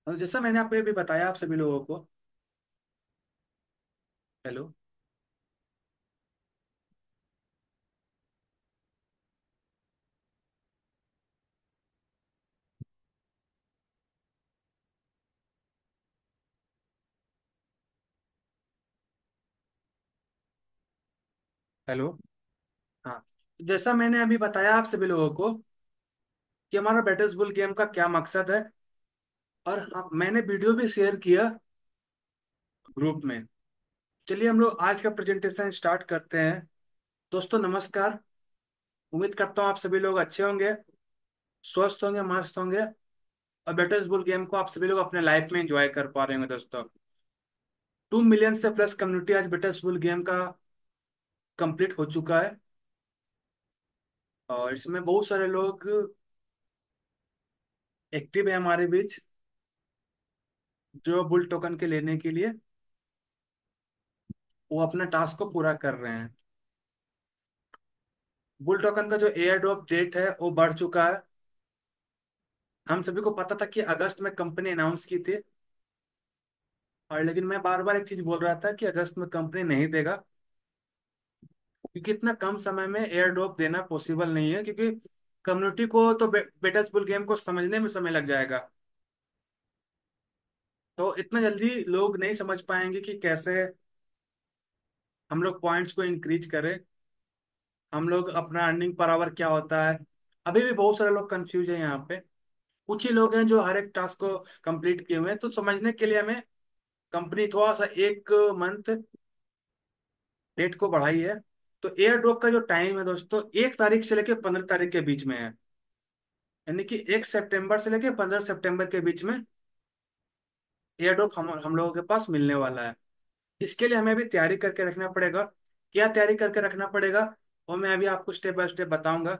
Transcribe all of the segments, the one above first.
और जैसा मैंने आपको अभी बताया आप सभी लोगों को। हेलो। हेलो। हाँ। जैसा मैंने अभी बताया आप सभी लोगों को कि हमारा बैटर्स बुल गेम का क्या मकसद है। और हाँ, मैंने वीडियो भी शेयर किया ग्रुप में। चलिए हम लोग आज का प्रेजेंटेशन स्टार्ट करते हैं। दोस्तों नमस्कार। उम्मीद करता हूँ आप सभी लोग अच्छे होंगे, स्वस्थ होंगे, मस्त होंगे। और बैटर्स बुल गेम को आप सभी लोग अपने लाइफ में एंजॉय कर पा रहे होंगे दोस्तों। 2 मिलियन से प्लस कम्युनिटी आज बैटर्स बुल गेम का कंप्लीट हो चुका है। और इसमें बहुत सारे लोग एक्टिव है हमारे बीच, जो बुल टोकन के लेने के लिए वो अपना टास्क को पूरा कर रहे हैं। बुल टोकन का जो एयर ड्रॉप डेट है वो बढ़ चुका है। हम सभी को पता था कि अगस्त में कंपनी अनाउंस की थी। और लेकिन मैं बार बार एक चीज बोल रहा था कि अगस्त में कंपनी नहीं देगा, क्योंकि इतना कम समय में एयर ड्रॉप देना पॉसिबल नहीं है। क्योंकि कम्युनिटी को तो बेटस बुल गेम को समझने में समय लग जाएगा। तो इतना जल्दी लोग नहीं समझ पाएंगे कि कैसे हम लोग पॉइंट्स को इंक्रीज करें, हम लोग अपना अर्निंग पर आवर क्या होता है। अभी भी बहुत सारे लोग कंफ्यूज हैं यहाँ पे। कुछ ही लोग हैं जो हर एक टास्क को कंप्लीट किए हुए हैं। तो समझने के लिए हमें कंपनी थोड़ा सा 1 मंथ डेट को बढ़ाई है। तो एयर ड्रॉप का जो टाइम है दोस्तों, 1 तारीख से लेकर 15 तारीख के बीच में है। यानी कि 1 सितंबर से लेकर 15 सितंबर के बीच में एयर ड्रॉप हम लोगों के पास मिलने वाला है। इसके लिए हमें अभी तैयारी करके रखना पड़ेगा। क्या तैयारी करके रखना पड़ेगा वो मैं अभी आपको स्टेप बाय स्टेप बताऊंगा।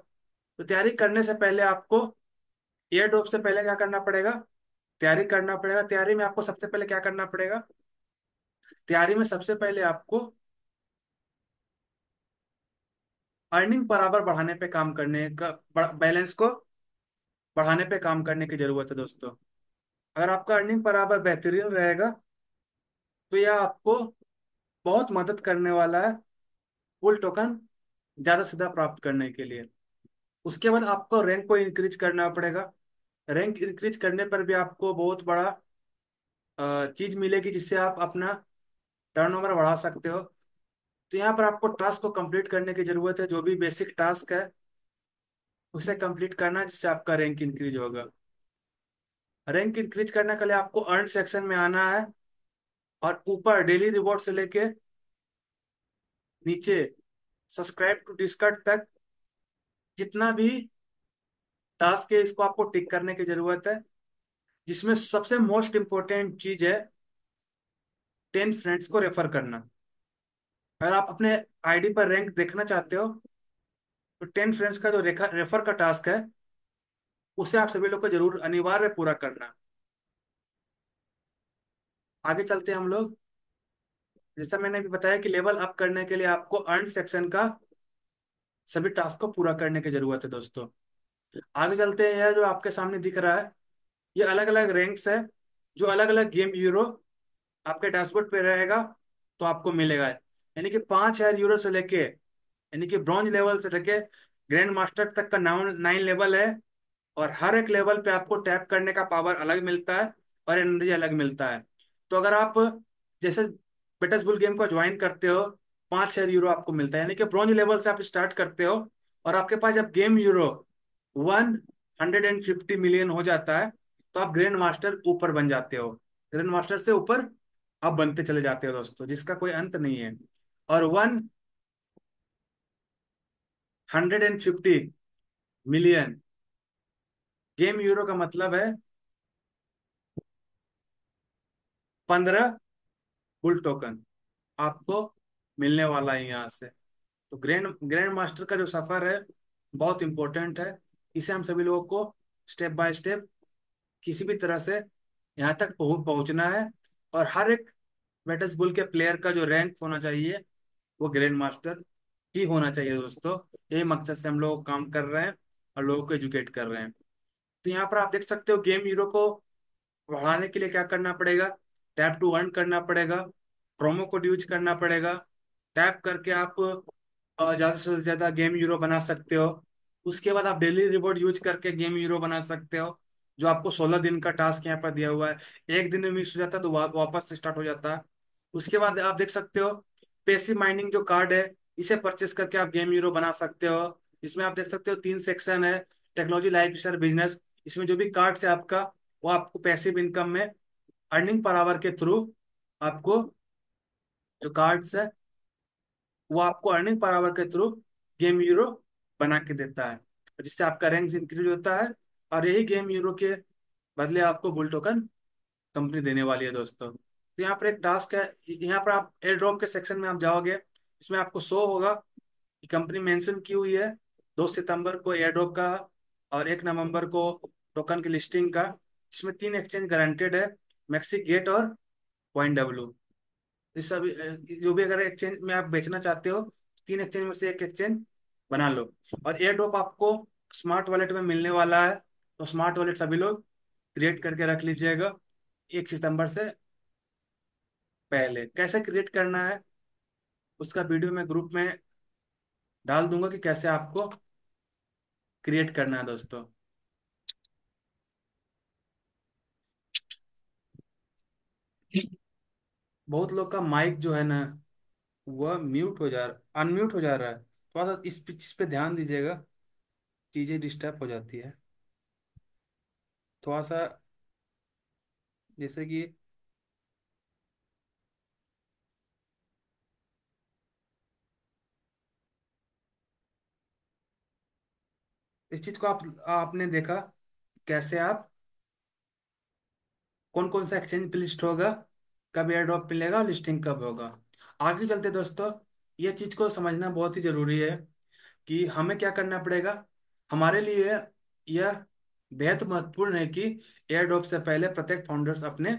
तो तैयारी करने से पहले आपको एयर ड्रॉप से पहले क्या करना पड़ेगा, तैयारी करना पड़ेगा। तैयारी में आपको सबसे पहले क्या करना पड़ेगा, तैयारी में सबसे पहले आपको अर्निंग बराबर बढ़ाने पे काम करने का, बैलेंस को बढ़ाने पे काम करने की जरूरत है दोस्तों। अगर आपका अर्निंग बराबर बेहतरीन रहेगा तो यह आपको बहुत मदद करने वाला है फुल टोकन ज्यादा से ज्यादा प्राप्त करने के लिए। उसके बाद आपको रैंक को इंक्रीज करना पड़ेगा। रैंक इंक्रीज करने पर भी आपको बहुत बड़ा चीज मिलेगी, जिससे आप अपना टर्नओवर बढ़ा सकते हो। तो यहाँ पर आपको टास्क को कंप्लीट करने की जरूरत है। जो भी बेसिक टास्क है उसे कंप्लीट करना, जिससे आपका रैंक इंक्रीज होगा। रैंक इंक्रीज करने के लिए आपको अर्न सेक्शन में आना है। और ऊपर डेली रिवॉर्ड से लेके नीचे सब्सक्राइब टू डिस्कट तक जितना भी टास्क है, इसको आपको टिक करने की जरूरत है। जिसमें सबसे मोस्ट इंपॉर्टेंट चीज है 10 फ्रेंड्स को रेफर करना। अगर आप अपने आईडी पर रैंक देखना चाहते हो तो 10 फ्रेंड्स का जो रेफर का टास्क है उसे आप सभी लोग को जरूर अनिवार्य पूरा करना। आगे चलते हैं हम लोग। जैसा मैंने अभी बताया कि लेवल अप करने के लिए आपको अर्न सेक्शन का सभी टास्क को पूरा करने की जरूरत है दोस्तों। आगे चलते हैं। यह जो आपके सामने दिख रहा है ये अलग अलग रैंक्स है, जो अलग अलग गेम यूरो आपके डैशबोर्ड पे रहेगा तो आपको मिलेगा। यानी कि 5,000 यूरो से लेके, यानी कि ब्रॉन्ज लेवल से लेके ग्रैंड मास्टर तक का 9 लेवल है। और हर एक लेवल पे आपको टैप करने का पावर अलग मिलता है और एनर्जी अलग मिलता है। तो अगर आप जैसे बेटस बुल गेम को ज्वाइन करते हो, 5,000 यूरो आपको मिलता है। यानी कि ब्रॉन्ज लेवल से आप स्टार्ट करते हो और आपके पास जब गेम यूरो 150 मिलियन हो जाता है तो आप ग्रैंड मास्टर ऊपर बन जाते हो। ग्रैंड मास्टर से ऊपर आप बनते चले जाते हो दोस्तों, जिसका कोई अंत नहीं है। और 150 मिलियन गेम यूरो का मतलब है 15 फुल टोकन आपको मिलने वाला है यहाँ से। तो ग्रैंड ग्रैंड मास्टर का जो सफर है बहुत इंपॉर्टेंट है। इसे हम सभी लोगों को स्टेप बाय स्टेप किसी भी तरह से यहाँ तक पहुंचना है। और हर एक वेटस बुल के प्लेयर का जो रैंक होना चाहिए वो ग्रैंड मास्टर ही होना चाहिए दोस्तों। यही मकसद से हम लोग काम कर रहे हैं और लोगों को एजुकेट कर रहे हैं। तो यहाँ पर आप देख सकते हो गेम हीरो को बढ़ाने के लिए क्या करना पड़ेगा? टैप टू अर्न करना पड़ेगा, प्रोमो कोड यूज करना पड़ेगा। टैप करके आप ज्यादा से ज्यादा गेम यूरो बना सकते हो। उसके बाद आप डेली रिवॉर्ड यूज करके गेम यूरो बना सकते हो, जो आपको 16 दिन का टास्क यहाँ पर दिया हुआ है। एक दिन में मिस हो जाता है तो वापस स्टार्ट हो जाता है। उसके बाद आप देख सकते हो पेसिव माइनिंग जो कार्ड है, इसे परचेस करके आप गेम यूरो बना सकते हो। इसमें आप देख सकते हो 3 सेक्शन है: टेक्नोलॉजी, लाइफ स्टाइल, बिजनेस। इसमें जो भी कार्ड्स है आपका, वो आपको पैसिव इनकम में अर्निंग पर आवर के थ्रू आपको, जो कार्ड्स है वो आपको अर्निंग पर आवर के थ्रू गेम यूरो बना के देता है, जिससे आपका रैंक इंक्रीज होता है। और यही गेम यूरो के बदले आपको बुल टोकन कंपनी देने वाली है दोस्तों। तो यहाँ पर एक टास्क है, यहाँ पर आप एयर ड्रॉप के सेक्शन में आप जाओगे, इसमें आपको शो होगा कि कंपनी मेंशन की हुई है 2 सितंबर को एयर ड्रॉप का, और 1 नवंबर को टोकन की लिस्टिंग का। इसमें 3 एक्सचेंज गारंटेड है: मैक्सी गेट और पॉइंट डब्ल्यू। इस सभी जो भी अगर एक्सचेंज में आप बेचना चाहते हो, 3 एक्सचेंज में से एक एक्सचेंज बना लो। और एयर ड्रॉप आपको स्मार्ट वॉलेट में मिलने वाला है, तो स्मार्ट वॉलेट सभी लोग क्रिएट करके रख लीजिएगा 1 सितंबर से पहले। कैसे क्रिएट करना है उसका वीडियो मैं ग्रुप में डाल दूंगा कि कैसे आपको क्रिएट करना है दोस्तों। बहुत लोग का माइक जो है ना, वह म्यूट हो जा रहा, अनम्यूट हो जा रहा है। थोड़ा सा इस चीज पे ध्यान दीजिएगा, चीजें डिस्टर्ब हो जाती है थोड़ा सा। जैसे कि इस चीज को आपने देखा कैसे आप, कौन कौन सा एक्सचेंज पे लिस्ट होगा, कब एयर ड्रॉप मिलेगा, लिस्टिंग कब होगा। आगे चलते दोस्तों, ये चीज को समझना बहुत ही जरूरी है कि हमें क्या करना पड़ेगा। हमारे लिए यह बेहद महत्वपूर्ण है कि एयर ड्रॉप से पहले प्रत्येक फाउंडर्स अपने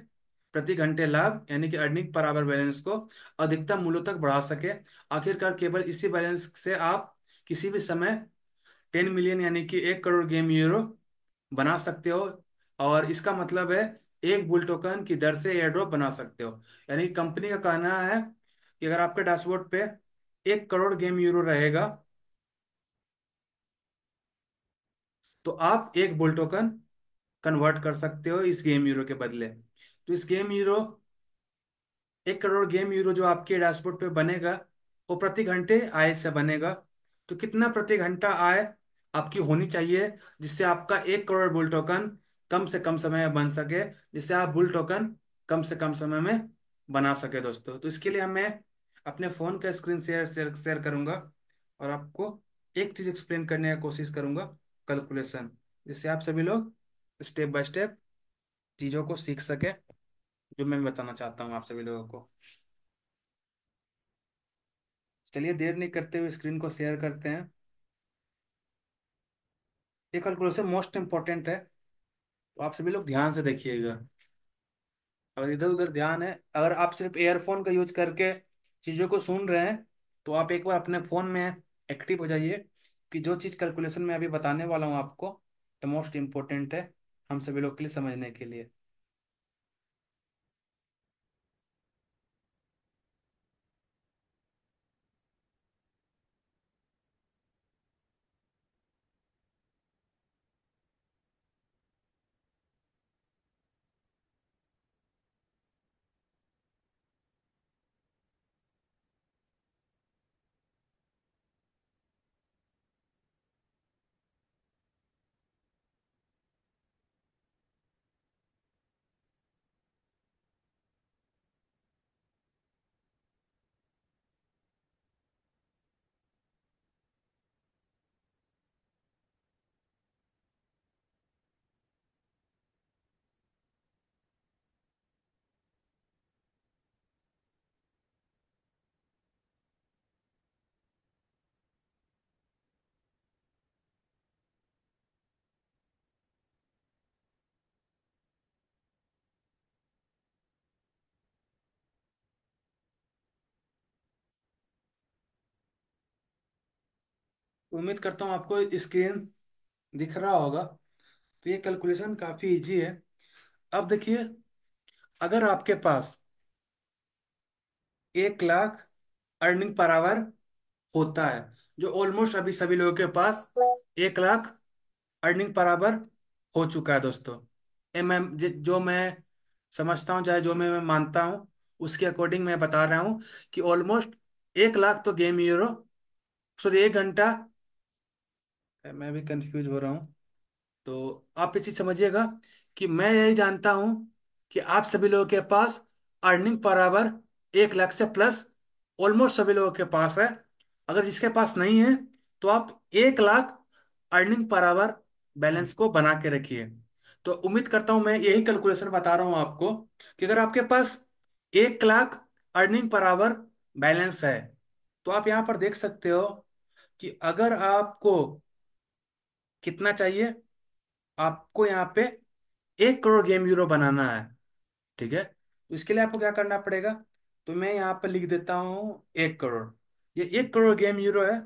प्रति घंटे लाभ यानी कि अर्निंग पर आवर बैलेंस को अधिकतम मूल्यों तक बढ़ा सके। आखिरकार केवल इसी बैलेंस से आप किसी भी समय 10 मिलियन यानी कि 1 करोड़ गेम यूरो बना सकते हो। और इसका मतलब है एक बुल टोकन की दर से एयर ड्रॉप बना सकते हो। यानी कंपनी का कहना है कि अगर आपके डैशबोर्ड पे 1 करोड़ गेम यूरो रहेगा, तो आप एक बुल टोकन कन्वर्ट कर सकते हो इस गेम यूरो के बदले। तो इस game euro 1 crore game euro जो आपके डैशबोर्ड पे बनेगा, वो प्रति घंटे आय से बनेगा। तो कितना प्रति घंटा आय आपकी होनी चाहिए जिससे आपका 1 करोड़ बुल टोकन कम से कम समय में बन सके, जिससे आप बुल टोकन कम से कम समय में बना सके दोस्तों। तो इसके लिए मैं अपने फ़ोन का स्क्रीन शेयर करूंगा, और आपको एक चीज़ एक्सप्लेन करने की कोशिश करूंगा, कैलकुलेशन, जिससे आप सभी लोग स्टेप बाय स्टेप चीज़ों को सीख सके, जो मैं बताना चाहता हूँ आप सभी लोगों को। चलिए देर नहीं करते हुए स्क्रीन को शेयर करते हैं। ये कैलकुलेशन मोस्ट इंपॉर्टेंट है, तो आप सभी लोग ध्यान से देखिएगा। अगर इधर उधर ध्यान है, अगर आप सिर्फ एयरफोन का यूज करके चीज़ों को सुन रहे हैं, तो आप एक बार अपने फ़ोन में एक्टिव हो जाइए कि जो चीज़ कैलकुलेशन में अभी बताने वाला हूँ आपको, ये मोस्ट इंपॉर्टेंट है हम सभी लोग के लिए समझने के लिए। उम्मीद करता हूँ आपको स्क्रीन दिख रहा होगा। तो ये कैलकुलेशन काफ़ी इजी है। अब देखिए, अगर आपके पास 1 लाख अर्निंग पर आवर होता है, जो ऑलमोस्ट अभी सभी लोगों के पास 1 लाख अर्निंग पर आवर हो चुका है दोस्तों। जो मैं समझता हूँ, चाहे जो मैं मानता हूँ, उसके अकॉर्डिंग मैं बता रहा हूँ कि ऑलमोस्ट 1 लाख तो गेम यूरो, सॉरी 1 घंटा, मैं भी कंफ्यूज हो रहा हूँ। तो आप ये चीज समझिएगा कि मैं यही जानता हूं कि आप सभी लोगों के पास अर्निंग पर आवर 1 लाख से प्लस ऑलमोस्ट सभी लोगों के पास है। अगर जिसके पास नहीं है, तो आप 1 lakh earning per hour balance को बना के रखिए। तो उम्मीद करता हूं, मैं यही कैलकुलेशन बता रहा हूं आपको कि अगर आपके पास 1 lakh earning per hour balance है, तो आप यहां पर देख सकते हो कि अगर आपको कितना चाहिए, आपको यहाँ पे 1 करोड़ गेम यूरो बनाना है। ठीक है, तो इसके लिए आपको क्या करना पड़ेगा, तो मैं यहाँ पे लिख देता हूँ 1 करोड़। ये 1 करोड़ गेम यूरो है,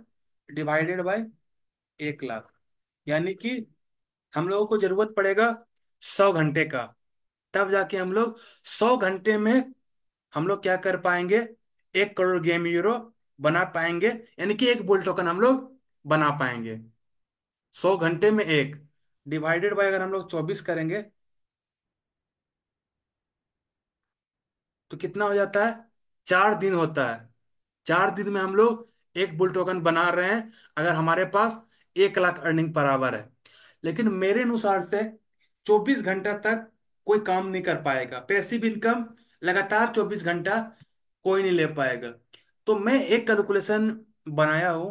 डिवाइडेड बाय 1 लाख, यानी कि हम लोगों को जरूरत पड़ेगा 100 घंटे का। तब जाके हम लोग 100 घंटे में हम लोग क्या कर पाएंगे, 1 करोड़ गेम यूरो बना पाएंगे, यानी कि एक बुल टोकन हम लोग बना पाएंगे। 100 घंटे में एक, डिवाइडेड बाय अगर हम लोग 24 करेंगे, तो कितना हो जाता है, 4 दिन होता है। 4 दिन में हम लोग एक बुल टोकन बना रहे हैं, अगर हमारे पास 1 लाख अर्निंग पर आवर है। लेकिन मेरे अनुसार से 24 घंटा तक कोई काम नहीं कर पाएगा, पैसिव इनकम लगातार 24 घंटा कोई नहीं ले पाएगा। तो मैं एक कैलकुलेशन बनाया हूं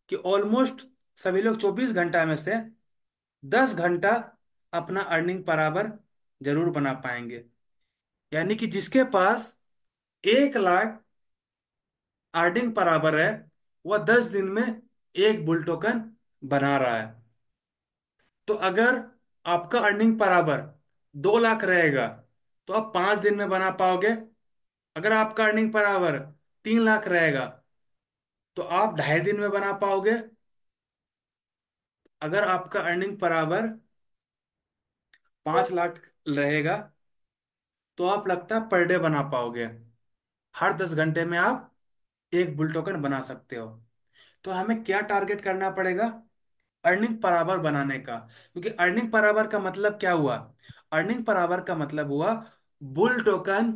कि ऑलमोस्ट सभी लोग 24 घंटा में से 10 घंटा अपना अर्निंग पर आवर जरूर बना पाएंगे। यानी कि जिसके पास 1 लाख अर्निंग बराबर है, वह 10 दिन में एक बुल टोकन बना रहा है। तो अगर आपका अर्निंग बराबर 2 लाख रहेगा, तो आप 5 दिन में बना पाओगे। अगर आपका अर्निंग बराबर 3 लाख रहेगा, तो आप 2.5 दिन में बना पाओगे। अगर आपका अर्निंग बराबर 5 लाख रहेगा, तो आप लगता है पर डे बना पाओगे। हर 10 घंटे में आप एक बुल टोकन बना सकते हो। तो हमें क्या टारगेट करना पड़ेगा, अर्निंग पर आवर बनाने का। क्योंकि अर्निंग पर आवर का मतलब क्या हुआ, अर्निंग पर आवर का मतलब हुआ बुल टोकन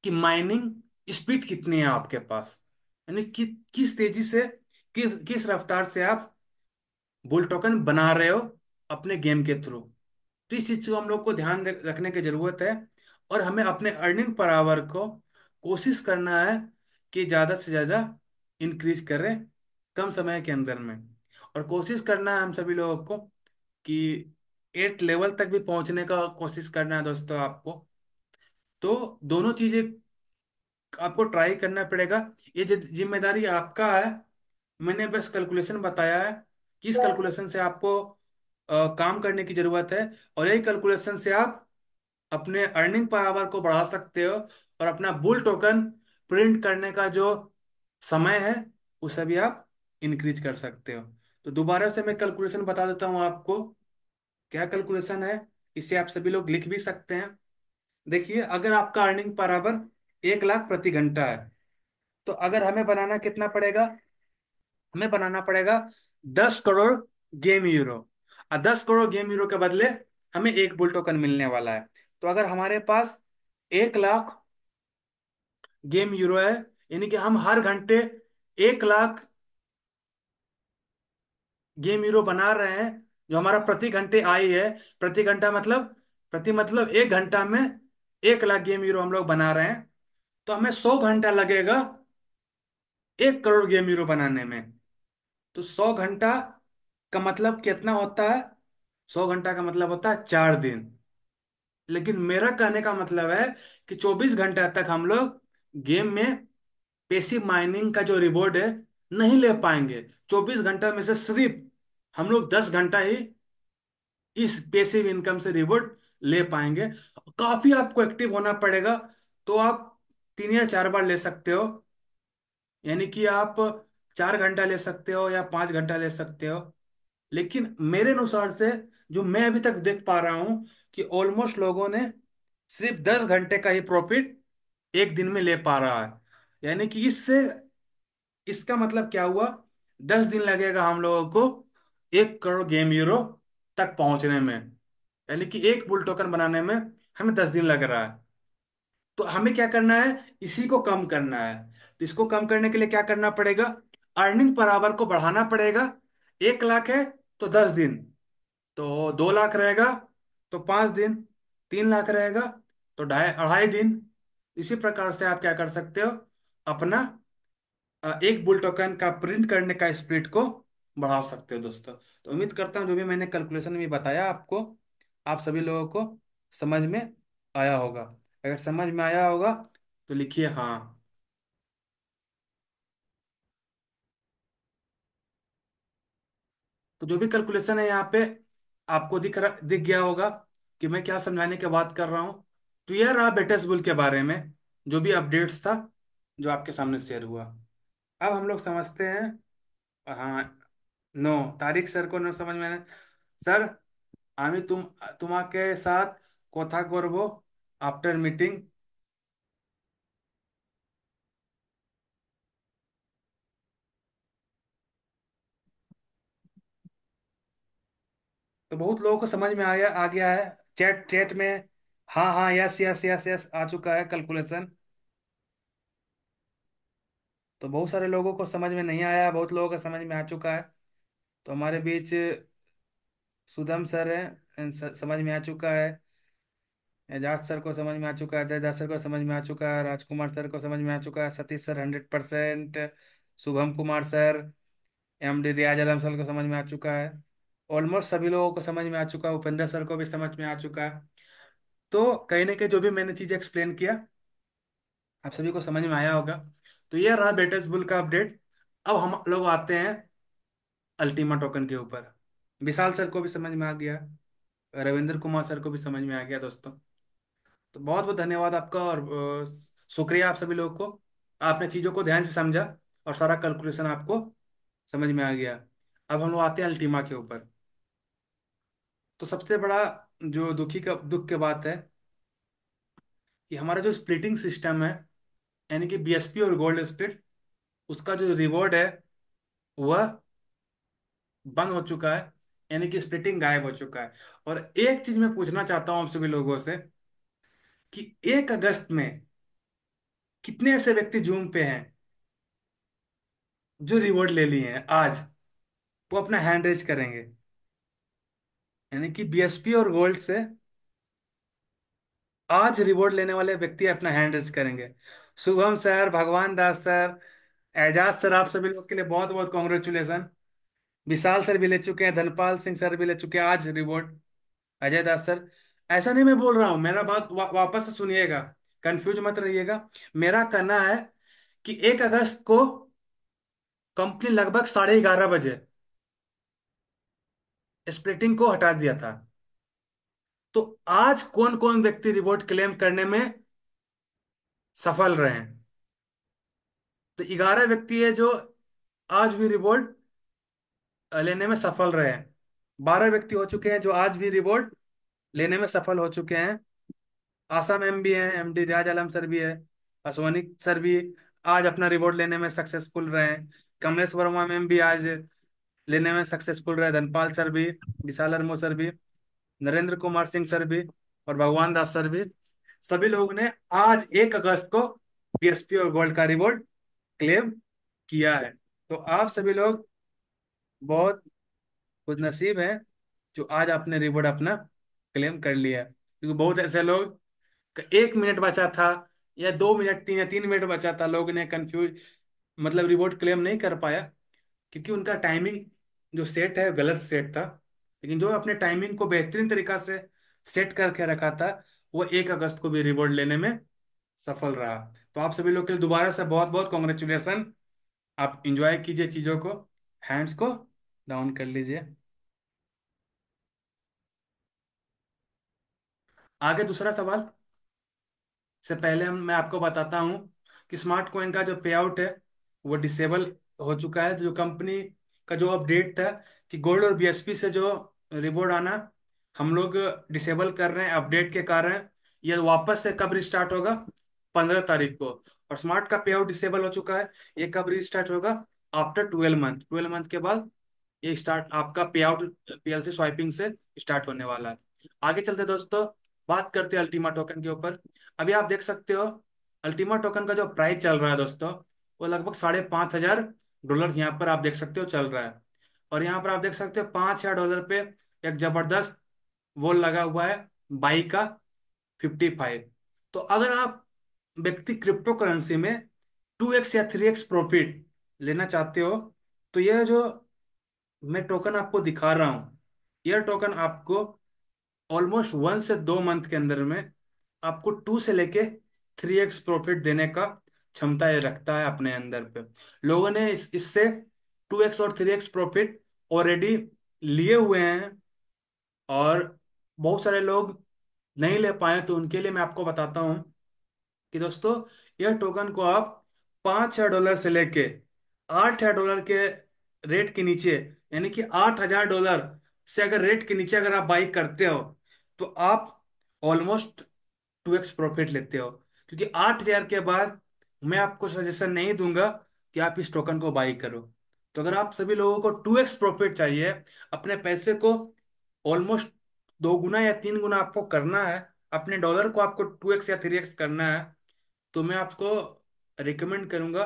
की माइनिंग स्पीड कितनी है आपके पास, यानी किस तेजी से, किस रफ्तार से आप बुल टोकन बना रहे हो अपने गेम के थ्रू। तो इस चीज को हम लोग को ध्यान रखने की जरूरत है। और हमें अपने अर्निंग पर आवर को कोशिश करना है कि ज्यादा से ज्यादा इंक्रीज करें कम समय के अंदर में। और कोशिश करना है हम सभी लोगों को कि 8 लेवल तक भी पहुंचने का कोशिश करना है दोस्तों आपको। तो दोनों चीजें आपको ट्राई करना पड़ेगा। ये जिम्मेदारी आपका है। मैंने बस कैलकुलेशन बताया है, किस कैलकुलेशन से आपको काम करने की जरूरत है। और यही कैलकुलेशन से आप अपने अर्निंग पावर को बढ़ा सकते हो, और अपना बुल टोकन प्रिंट करने का जो समय है उसे भी आप इंक्रीज कर सकते हो। तो दोबारा से मैं कैलकुलेशन बता देता हूँ आपको, क्या कैलकुलेशन है, इसे आप सभी लोग लिख भी सकते हैं। देखिए, अगर आपका अर्निंग बराबर 1 लाख प्रति घंटा है, तो अगर हमें बनाना कितना पड़ेगा, हमें बनाना पड़ेगा 10 करोड़ गेम यूरो। और 10 करोड़ गेम यूरो के बदले हमें एक बुल टोकन मिलने वाला है। तो अगर हमारे पास 1 लाख गेम यूरो है, यानी कि हम हर घंटे 1 लाख गेम यूरो बना रहे हैं, जो हमारा प्रति घंटे आई है। प्रति घंटा मतलब, प्रति मतलब 1 घंटा में 1 लाख गेम यूरो हम लोग बना रहे हैं। तो हमें 100 घंटा लगेगा 1 करोड़ गेम यूरो बनाने में। तो 100 घंटा का मतलब कितना होता है, 100 घंटा का मतलब होता है 4 दिन। लेकिन मेरा कहने का मतलब है कि 24 घंटा तक हम लोग गेम में पेसिव माइनिंग का जो रिवॉर्ड है नहीं ले पाएंगे। 24 घंटा में से सिर्फ हम लोग 10 घंटा ही इस पेसिव इनकम से रिवॉर्ड ले पाएंगे। काफी आपको एक्टिव होना पड़ेगा, तो आप 3 या 4 बार ले सकते हो। यानी कि आप 4 घंटा ले सकते हो या 5 घंटा ले सकते हो। लेकिन मेरे अनुसार से, जो मैं अभी तक देख पा रहा हूं, कि ऑलमोस्ट लोगों ने सिर्फ 10 घंटे का ही प्रॉफिट एक दिन में ले पा रहा है। यानी कि इससे इसका मतलब क्या हुआ, 10 दिन लगेगा हम लोगों को 1 करोड़ गेम यूरो तक पहुंचने में। यानी कि एक बुल टोकन बनाने में हमें 10 दिन लग रहा है। तो हमें क्या करना है, इसी को कम करना है। तो इसको कम करने के लिए क्या करना पड़ेगा, अर्निंग पर आवर को बढ़ाना पड़ेगा। 1 लाख है तो 10 दिन, तो 2 लाख रहेगा तो 5 दिन, 3 लाख रहेगा तो 2.5 2.5 दिन। इसी प्रकार से आप क्या कर सकते हो, अपना एक बुल टोकन का प्रिंट करने का स्पीड को बढ़ा सकते हो दोस्तों। तो उम्मीद करता हूँ जो भी मैंने कैलकुलेशन में बताया आपको, आप सभी लोगों को समझ में आया होगा। अगर समझ में आया होगा तो लिखिए हाँ। तो जो भी कैलकुलेशन है यहाँ पे आपको दिख गया होगा कि मैं क्या समझाने की बात कर रहा हूँ। तो यह रहा बेटस बुल के बारे में जो भी अपडेट्स था, जो आपके सामने शेयर हुआ। अब हम लोग समझते हैं। हाँ, नो, तारिक सर को न समझ में आया। सर, আমি তোমাকে साथ কথা করব आफ्टर मीटिंग। तो बहुत लोगों को समझ में आ गया है चैट चैट में। हाँ हाँ, यस यस यस यस आ चुका है कैलकुलेशन। तो बहुत सारे लोगों को समझ में नहीं आया, बहुत लोगों को समझ में आ चुका है। तो हमारे बीच सुदम सर हैं, समझ में आ चुका है। एजाज सर को समझ में आ चुका है, जयदास सर को समझ में आ चुका है, राजकुमार सर को समझ में आ चुका है, Satish sir 100%, Shubham Kumar sir, MD Riyaz Alam sir को समझ में आ चुका है। ऑलमोस्ट सभी लोगों को समझ में आ चुका है, उपेंद्र सर को भी समझ में आ चुका है। तो कहीं ना कहीं जो भी मैंने चीज़ एक्सप्लेन किया आप सभी को समझ में आया होगा। तो ये रहा बेटस बुल का अपडेट। अब हम लोग आते हैं अल्टीमा टोकन के ऊपर। विशाल सर को भी समझ में आ गया, रविंद्र कुमार सर को भी समझ में आ गया दोस्तों। तो बहुत बहुत धन्यवाद आपका, और शुक्रिया आप सभी लोगों को। आपने चीज़ों को ध्यान से समझा और सारा कैलकुलेशन आपको समझ में आ गया। अब हम लोग आते हैं अल्टीमा के ऊपर। तो सबसे बड़ा जो दुख की बात है कि हमारा जो स्प्लिटिंग सिस्टम है, यानी कि बीएसपी और गोल्ड स्प्लिट, उसका जो रिवॉर्ड है वह बंद हो चुका है। यानी कि स्प्लिटिंग गायब हो चुका है। और एक चीज मैं पूछना चाहता हूँ आप सभी लोगों से कि 1 अगस्त में कितने ऐसे व्यक्ति जूम पे हैं जो रिवॉर्ड ले लिए हैं आज, वो अपना हैंड रेज करेंगे। यानी कि बीएसपी और गोल्ड से आज रिवॉर्ड लेने वाले व्यक्ति अपना हैंड रेज करेंगे। शुभम सर, भगवान दास सर, एजाज सर, आप सभी लोग के लिए बहुत बहुत कॉन्ग्रेचुलेसन। विशाल सर भी ले चुके हैं, धनपाल सिंह सर भी ले चुके हैं आज रिवॉर्ड। अजय दास सर, ऐसा नहीं मैं बोल रहा हूं, मेरा बात वापस से सुनिएगा, कंफ्यूज मत रहिएगा। मेरा कहना है कि 1 अगस्त को कंपनी लगभग 11:30 बजे स्प्लिटिंग को हटा दिया था। तो आज कौन कौन व्यक्ति रिवॉर्ड क्लेम करने में सफल रहे हैं। तो 11 व्यक्ति है जो आज भी रिवॉर्ड लेने में सफल रहे हैं। 12 व्यक्ति हो चुके हैं जो आज भी रिवॉर्ड लेने में सफल हो चुके हैं। आसाम मैम भी है, एमडी रियाज आलम सर भी है, असवानी सर भी आज अपना रिवॉर्ड लेने में सक्सेसफुल रहे हैं। कमलेश वर्मा मैम भी आज लेने में सक्सेसफुल रहे, धनपाल सर भी, विशाल अर्मो सर भी, नरेंद्र कुमार सिंह सर भी, और भगवान दास सर भी। सभी लोगों ने आज 1 अगस्त को पीएसपी और गोल्ड का रिवॉर्ड क्लेम किया है। तो आप सभी लोग बहुत खुश नसीब हैं जो आज आपने रिवॉर्ड अपना क्लेम कर लिया है। क्योंकि बहुत ऐसे लोग 1 मिनट बचा था, या 2 मिनट, 3 मिनट बचा था, लोग ने कंफ्यूज, मतलब रिवॉर्ड क्लेम नहीं कर पाया क्योंकि उनका टाइमिंग जो सेट है गलत सेट था। लेकिन जो अपने टाइमिंग को बेहतरीन तरीका से सेट करके रखा था, वो 1 अगस्त को भी रिवॉर्ड लेने में सफल रहा। तो आप सभी लोग के लिए दोबारा से बहुत बहुत कॉन्ग्रेचुलेसन। आप इंजॉय कीजिए चीज़ों को, हैंड्स को डाउन कर लीजिए। आगे दूसरा सवाल से पहले मैं आपको बताता हूँ कि स्मार्ट कॉइन का जो पे आउट है वो डिसेबल हो चुका है। जो कंपनी का जो अपडेट था कि गोल्ड और बीएसपी से जो रिवॉर्ड आना हम लोग डिसेबल कर रहे हैं अपडेट के कारण, ये वापस से कब रिस्टार्ट होगा? 15 तारीख को। और स्मार्ट का पे आउट डिसेबल हो चुका है। ये कब रिस्टार्ट होगा? After 12 month. 12 मंथ के बाद ये स्टार्ट आपका पे आउट पीएलसी स्वाइपिंग से स्टार्ट होने वाला है। आगे चलते दोस्तों, बात करते हैं अल्टीमा टोकन के ऊपर। अभी आप देख सकते हो अल्टीमा टोकन का जो प्राइस चल रहा है दोस्तों, वो लगभग $5,500 यहाँ पर आप देख सकते हो चल रहा है। और यहाँ पर आप देख सकते हो $5,000 पे एक जबरदस्त वो लगा हुआ है, बाई का 55। तो अगर आप व्यक्ति क्रिप्टो करेंसी में 2x या 3x प्रॉफिट लेना चाहते हो, तो यह जो मैं टोकन आपको दिखा रहा हूँ, यह टोकन आपको ऑलमोस्ट 1 से 2 मंथ के अंदर में आपको 2 से लेके 3x प्रॉफिट देने का क्षमता ये रखता है अपने अंदर पे। लोगों ने इससे 2x और 3x प्रॉफिट ऑलरेडी लिए हुए हैं। और बहुत सारे लोग नहीं ले पाए, तो उनके लिए मैं आपको बताता हूँ कि दोस्तों, यह टोकन को आप $5,000 से लेके $8,000 के रेट के नीचे, यानी कि $8,000 से अगर रेट के नीचे अगर आप बाई करते हो, तो आप ऑलमोस्ट 2x प्रॉफिट लेते हो। क्योंकि 8,000 के बाद मैं आपको सजेशन नहीं दूंगा कि आप इस टोकन को बाई करो। तो अगर आप सभी लोगों को 2x प्रॉफिट चाहिए, अपने पैसे को ऑलमोस्ट 2 गुना या 3 गुना आपको करना है, अपने डॉलर को आपको 2x या 3x करना है, तो मैं आपको रिकमेंड करूंगा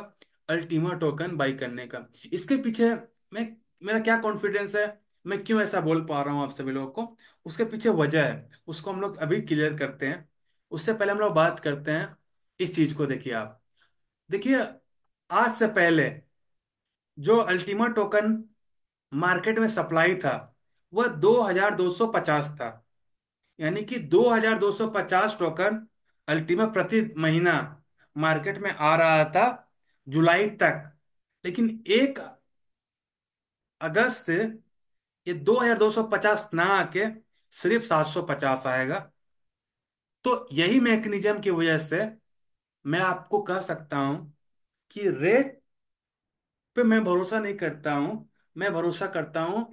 अल्टीमा टोकन बाई करने का। इसके पीछे मैं मेरा क्या कॉन्फिडेंस है, मैं क्यों ऐसा बोल पा रहा हूँ आप सभी लोगों को, उसके पीछे वजह है, उसको हम लोग अभी क्लियर करते हैं। उससे पहले हम लोग बात करते हैं इस चीज को। देखिए आप, देखिए, आज से पहले जो अल्टीमा टोकन मार्केट में सप्लाई था, वह 2,250 था। यानी कि 2,250 टोकन अल्टीमा प्रति महीना मार्केट में आ रहा था जुलाई तक। लेकिन 1 अगस्त से ये 2,250 ना आके सिर्फ 750 आएगा। तो यही मैकेनिज्म की वजह से मैं आपको कह सकता हूं कि रेट पे मैं भरोसा नहीं करता हूं, मैं भरोसा करता हूं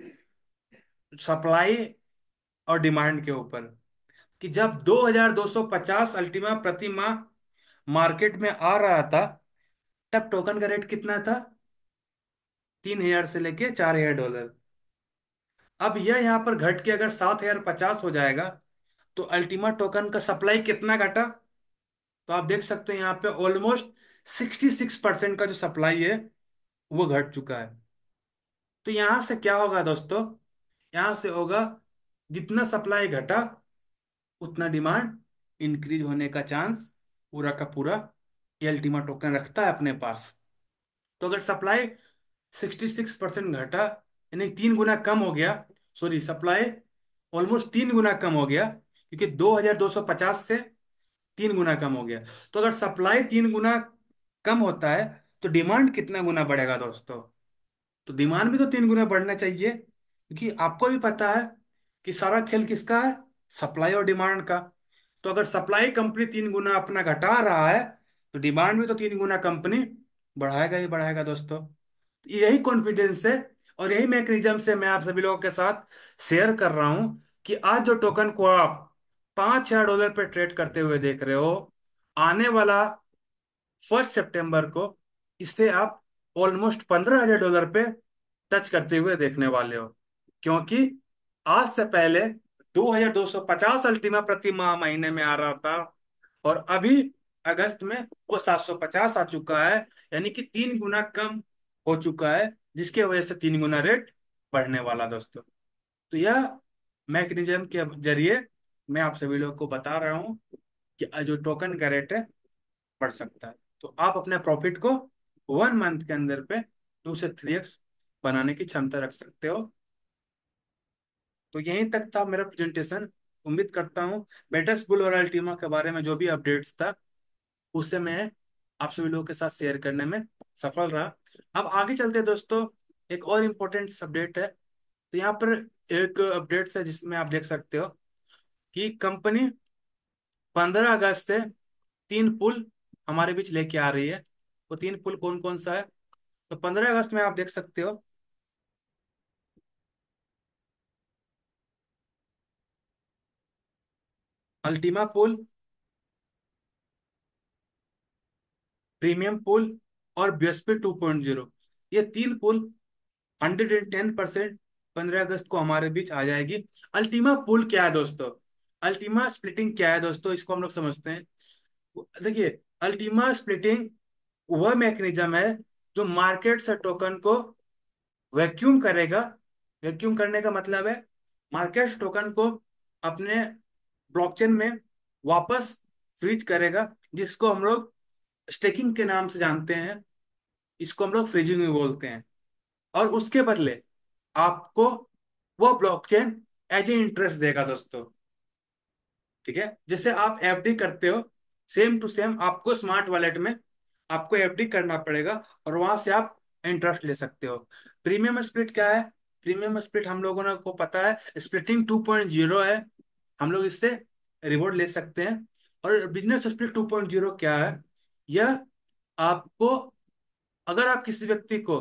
सप्लाई और डिमांड के ऊपर। कि जब 2,250 अल्टीमा प्रति माह मार्केट में आ रहा था, तब टोकन का रेट कितना था? 3,000 से लेके $4,000। अब यह यहाँ पर घट के अगर 7,050 हो जाएगा, तो अल्टीमा टोकन का सप्लाई कितना घटा? तो आप देख सकते हैं यहाँ पे ऑलमोस्ट 66% का जो सप्लाई है वो घट चुका है। तो यहाँ से क्या होगा दोस्तों? यहाँ से होगा, जितना सप्लाई घटा उतना डिमांड इंक्रीज होने का चांस पूरा का पूरा ये अल्टीमा टोकन रखता है अपने पास। तो अगर सप्लाई 66% घटा, यानी 3 गुना कम हो गया, सॉरी, सप्लाई ऑलमोस्ट 3 गुना कम हो गया, क्योंकि 2,250 से 3 गुना कम हो गया। तो अगर सप्लाई 3 गुना कम होता है, तो डिमांड कितना गुना बढ़ेगा दोस्तों? तो डिमांड भी तो 3 गुना बढ़ना चाहिए, क्योंकि आपको भी पता है कि सारा खेल किसका है? सप्लाई और डिमांड का। तो अगर सप्लाई कंपनी 3 गुना अपना घटा रहा है, तो डिमांड भी तो 3 गुना कंपनी बढ़ाएगा ही बढ़ाएगा दोस्तों। यही कॉन्फिडेंस है और यही मैकेनिज्म से मैं आप सभी लोगों के साथ शेयर कर रहा हूं कि आज जो टोकन को आप $5,000 पे ट्रेड करते हुए देख रहे हो, आने वाला 1 सितंबर को इसे आप ऑलमोस्ट $15,000 पे टच करते हुए देखने वाले हो। क्योंकि आज से पहले 2,250 अल्टीमा प्रति माह महीने में आ रहा था, और अभी अगस्त में वो 750 आ चुका है। यानी कि 3 गुना कम हो चुका है, जिसके वजह से 3 गुना रेट बढ़ने वाला दोस्तों। तो यह मैकेनिज्म के जरिए मैं आप सभी लोगों को बता रहा हूँ कि जो टोकन का रेट है बढ़ सकता है। तो आप अपने प्रॉफिट को 1 मंथ के अंदर पे 2 से 3x बनाने की क्षमता रख सकते हो। तो यहीं तक था मेरा प्रेजेंटेशन। उम्मीद करता हूँ बेटस बुल और अल्टीमा के बारे में जो भी अपडेट्स था, उसे मैं आप सभी लोगों के साथ शेयर करने में सफल रहा। अब आगे चलते हैं दोस्तों, एक और इम्पोर्टेंट अपडेट है। तो यहाँ पर एक अपडेट है जिसमें आप देख सकते हो कि कंपनी 15 अगस्त से 3 पुल हमारे बीच लेके आ रही है। वो 3 पुल कौन कौन सा है? तो 15 अगस्त में आप देख सकते हो अल्टीमा पुल, प्रीमियम पूल और बीएसपी 2.0, ये तीन पूल 110% 15 अगस्त को हमारे बीच आ जाएगी। अल्टीमा पूल क्या है दोस्तों? अल्टीमा स्प्लिटिंग क्या है दोस्तों, इसको हम लोग समझते हैं। देखिए, अल्टीमा स्प्लिटिंग वह मैकेनिज्म है जो मार्केट से टोकन को वैक्यूम करेगा। वैक्यूम करने का मतलब है मार्केट टोकन को अपने ब्लॉकचेन में वापस फ्रीज करेगा, जिसको हम लोग स्टेकिंग के नाम से जानते हैं। इसको हम लोग फ्रीजिंग में बोलते हैं। और उसके बदले आपको वो ब्लॉकचेन एज ए इंटरेस्ट देगा दोस्तों। ठीक है, जैसे आप एफडी करते हो, सेम टू सेम आपको स्मार्ट वॉलेट में आपको एफडी करना पड़ेगा, और वहां से आप इंटरेस्ट ले सकते हो। प्रीमियम स्प्लिट क्या है? प्रीमियम स्प्लिट हम लोगों ने को पता है, स्प्लिटिंग 2.0 है। हम लोग इससे रिवॉर्ड ले सकते हैं। और बिजनेस स्प्लिट 2.0 क्या है? यह आपको, अगर आप किसी व्यक्ति को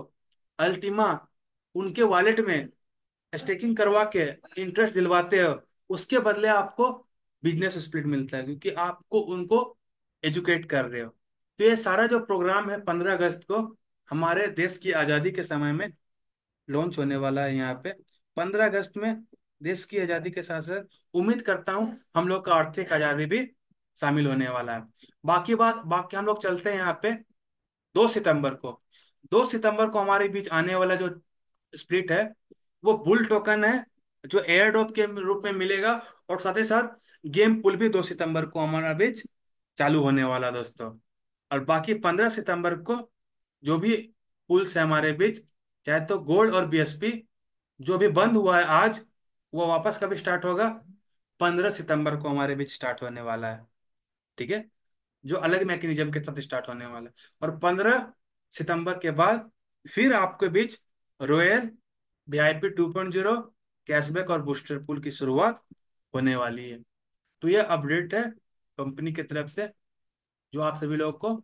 अल्टीमा उनके वॉलेट में स्टेकिंग करवा के इंटरेस्ट दिलवाते हो, उसके बदले आपको बिजनेस स्प्लिट मिलता है, क्योंकि आपको उनको एजुकेट कर रहे हो। तो ये सारा जो प्रोग्राम है 15 अगस्त को हमारे देश की आज़ादी के समय में लॉन्च होने वाला है यहाँ पे। 15 अगस्त में देश की आज़ादी के साथ साथ उम्मीद करता हूँ हम लोग का आर्थिक आज़ादी भी शामिल होने वाला है। बाकी हम लोग चलते हैं यहाँ पे 2 सितंबर को। 2 सितंबर को हमारे बीच आने वाला जो स्प्लिट है वो बुल टोकन है, जो एयर ड्रॉप के रूप में मिलेगा। और साथ ही साथ गेम पुल भी 2 सितंबर को हमारा बीच चालू होने वाला है दोस्तों। और बाकी 15 सितंबर को जो भी पुल्स है हमारे बीच, चाहे तो गोल्ड और बीएसपी, जो भी बंद हुआ है आज, वो वापस कभी स्टार्ट होगा? 15 सितंबर को हमारे बीच स्टार्ट होने वाला है। ठीक है, जो अलग मैकेनिज्म के साथ स्टार्ट होने वाला है। और 15 सितंबर के बाद फिर आपके बीच रॉयल VIP 2.0 कैशबैक और बूस्टर पूल की शुरुआत होने वाली है। तो यह अपडेट है कंपनी की तरफ से, जो आप सभी लोगों को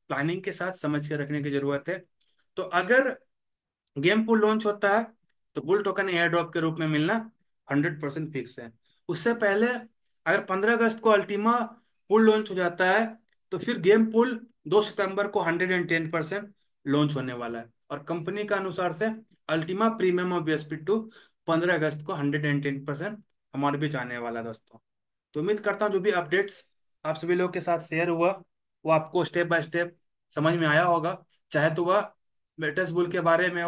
प्लानिंग के साथ समझ के रखने की जरूरत है। तो अगर गेम पुल लॉन्च होता है तो बुल टोकन एयर ड्रॉप के रूप में मिलना 100% फिक्स है। उससे पहले अगर 15 अगस्त को अल्टीमा पुल लॉन्च हो जाता है, तो फिर गेम पुल 2 सितंबर को 110% लॉन्च होने वाला है। और कंपनी का अनुसार से अल्टीमा प्रीमियम और BSP 2 15 अगस्त को 110% हमारे बीच आने वाला है दोस्तों। तो उम्मीद करता हूँ जो भी अपडेट्स आप सभी लोग के साथ शेयर हुआ वो आपको स्टेप बाय स्टेप समझ में आया होगा, चाहे तो वह लेटेस्ट बुल के बारे में हो,